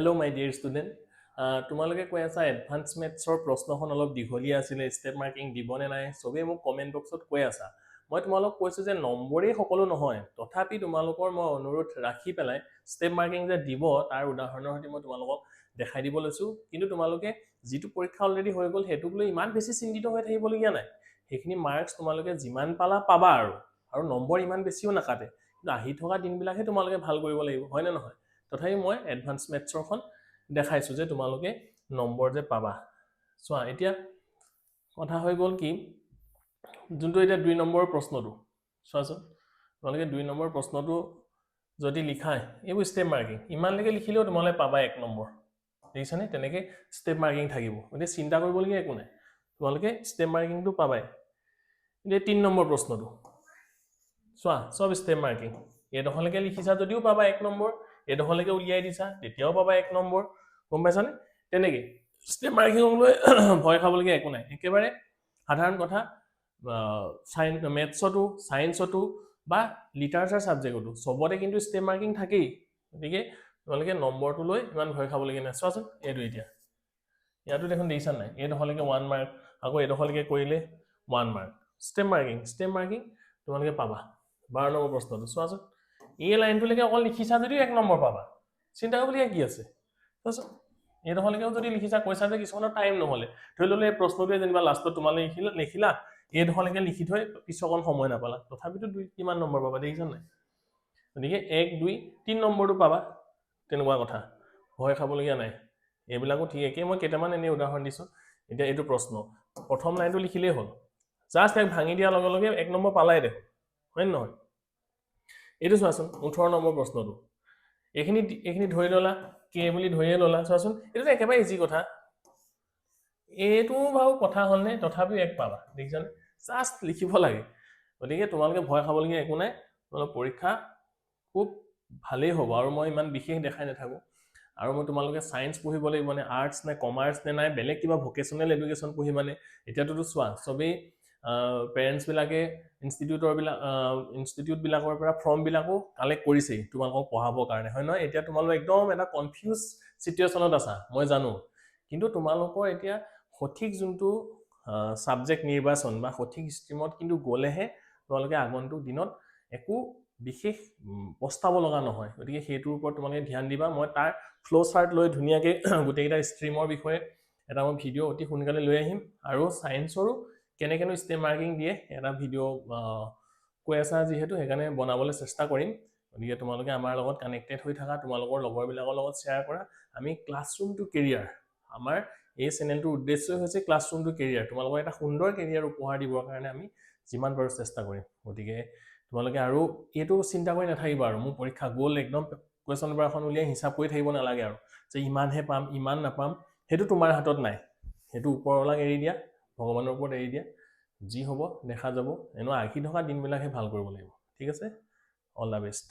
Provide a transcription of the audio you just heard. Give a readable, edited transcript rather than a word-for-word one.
Hello, my dear student. তোমালোকে কৈ আছা এডভান্স মেথছৰ প্ৰশ্নখন অলপ দীঘলীয়া আছিলে ষ্টেপ মাৰ্কিং দিবনে নাই সবে মোক কমেন্ট বক্সত কৈ আছা মই তোমালোক কৈছো যে নম্বৰেই সকলো নহয় তথাপি তোমালোকৰ মই অনুৰোধ ৰাখি পেলাই ষ্টেপ মাৰ্কিং যে দিব তাৰ উদাহৰণৰ সৈতে মই তোমালোকক দেখাই দিব লৈছো কিন্তু তোমালোকে যেটো পৰীক্ষা অলৰেডি হৈ গল হেতুক লৈ ইমান বেছি চিন্তিত হৈ থাকিবলগীয়া নাই সেইখিনি মাৰ্কস তোমালোকে যিমান পালা পাবা আৰু নম্বৰ ইমান বেছিও নাকাটে কিন্তু আহি থকা দিনবিলাকহে তোমালোকে ভাল কৰিব লাগিব হয় না নহয় তথাপি মই এডভান্স মেথছৰখন দেখাইছো যে তোমালোকে নম্বৰ যে পাবা চোৱা এতিয়া কথা হৈ গল কি যোনটো এটা 2 নম্বৰৰ প্ৰশ্নটো চোৱাচোন তোমালোকে 2 নম্বৰ প্ৰশ্নটো যদি লিখাই এইবোৰ ষ্টেপ মাৰ্কিং ইমান লৈকে লিখিলেও তোমালে পাবা 1 নম্বৰ দেখিছানে তেনেকে ষ্টেপ মাৰ্কিং থাকিব মানে চিন্তা কৰিবলগীয়া একো নাই তোমালোকে ষ্টেপ মাৰ্কিংটো পাবাই এই 3 নম্বৰ প্ৰশ্নটো চোৱা সব ষ্টেপ মাৰ্কিং এডখৰলৈকে লিখিছা যদিও পাবা 1 নম্বৰ এডখৰলৈকে উলিয়াই দিছা তেতিয়াও পাবা 1 নম্বৰ গম পাইছানে তেনেকে ষ্টেপ মাৰ্কিং লৈ ভয় খাবলগীয়া একো নাই একেবাৰে সাধাৰণ কথা সাইন্স মেথছটো সায়েন্সটো বা লিটাৰেচাৰ সাবজেক্টটো সবতে কিন্তু ষ্টেপ মাৰ্কিং থাকেই গতিকে তোমালোকে নম্বৰটো লৈ ইমান ভয় খাবলগীয়া নাই চোৱাচোন এইটো এতিয়া ইয়াতো দেখোন দেখিছা নাই এডখৰলৈকে 1 মাৰ্ক আকৌ এডখৰলৈকে কৰিলে 1 মাৰ্ক ষ্টেপ মাৰ্কিং তোমালোকে পাবা 12 নম্বৰ প্ৰশ্নটো চোৱাচোন এই লাইনটোলৈকে অকল লিখিছা যদিও 1 নম্বৰ পাবা চিন্তা কৰিবলগীয়া কি আছে চোৱাচোন এডখৰলৈকেও যদি লিখিছা কৈছা যে কিছুমানৰ টাইম নহলে ধৰি ললে এই প্ৰশ্নটোৱে যেনিবা লাষ্টত তোমালে লিখিলা এডখৰলৈকে লিখি থৈ পিছকন সময় নাপালা তথাপিতো কিমান নম্বৰ পাবা দেখিছা নাই গতিকে 1 2 3 নম্বৰটো পাবা তেনেকুৱা কথা ভয় খাবলগীয়া নাই এইবিলাকো ঠিক একে মই কেইটামান এনে উদাহৰণ দিছো এতিয়া এইটো প্ৰশ্ন প্ৰথম লাইনটো লিখিলেই হ'ল জাস্ট এক ভাঙি দিয়া লগে লগে 1 নম্বৰ পালাই দেখো হয় নহয় এইটো চোৱাচোন 18 নম্বৰ প্ৰশ্নটো এইখিনি ধৰি ললা কে বুলি ধৰিয়ে ললা চোৱাচোন এইটো একেবাৰে ইজি কথা এইটো ভাও কথা হলনে তথাপি 1 পাবা দেখিছানে জাস্ট লিখিব লাগে গতিকে তোমালোকে ভয় খাবলগীয়া একো নাই তোমালোকৰ পৰীক্ষা খুব ভালেই হ'ব আৰু মই ইমান বিশেষ দেখাই নাথাকো আৰু মই তোমালোকে সায়েন্স পঢ়িব লাগিব নে আৰ্টছ নে কমাৰ্চ নে নাই বেলেগ কিবা ভোকেশনাল এডুকেশ্যন পঢ়ি মানে এতিয়াতো চোৱা সবেই পেৰেন্টস বিলাকে ইনষ্টিটিউট বিলাকৰ পৰা ফৰ্ম বিলাকো কালেক্ট কৰিছে তোমালোকক পঢ়াবৰ কাৰণে হয় নহয় এতিয়া তোমালোক একদম এটা কনফিউজ সিচুৱেচনত আছা মই জানো কিন্তু তোমালোকৰ এতিয়া সঠিক যোনটো সাবজেক্ট নিৰ্বাচন বা সঠিক ষ্ট্ৰীমত কিন্তু গলেহে তোমালোকে আগন্তুক দিনত একো বিশেষ প্ৰস্তাৱ লগা নহয় গতিকে হেতুৰ ওপৰত তোমালোকে ধ্যান দিবা মই তাৰ ফ্লো চাৰ্ট লৈ ধুনিয়াকে গোটেইটা ষ্ট্ৰীমৰ বিষয়ে এটা মই ভিডিও অতি সোনকালে লৈ আহিম আৰু সায়েন্সৰো কেনেকেনো ষ্টেপ মাৰ্কিং দিয়ে এটা ভিডিও কৈ আছা যিহেতু হেকানে বনাবলৈ চেষ্টা কৰিম গতিকে তোমালোকে আমাৰ লগত কানেক্টেড হৈ থাকা তোমালোকৰ লগৰবিলাকৰ লগত শেয়াৰ কৰা আমি ক্লাছৰুম টু কেৰিয়াৰ আমাৰ এই চেনেলটোৰ উদ্দেশ্যই হৈছে ক্লাছৰুম টু কেৰিয়াৰ তোমালোকৰ এটা সুন্দৰ কেৰিয়াৰ উপহাৰ দিবৰ কাৰণে আমি যিমান পাৰো চেষ্টা কৰিম গতিকে তোমালোকে আৰু এইটো চিন্তা কৰি নাথাকিবা আৰু মোৰ পৰীক্ষা গ'ল একদম কোৱেশ্চন পেপাৰখন উলিয়াই হিচাপ কৰি থাকিব নালাগে আৰু যে ইমানহে পাম ইমান নাপাম হেতু তোমাৰ হাতত নাই হেতু ওপৰলাক এৰি দিয়া ভগৱানৰ ওপৰত এৰি দিয়া যি হ'ব দেখা যাব এনো আহি থকা দিনবিলাকহে ভাল কৰিব লাগিব ঠিক আছে অল দা বেষ্ট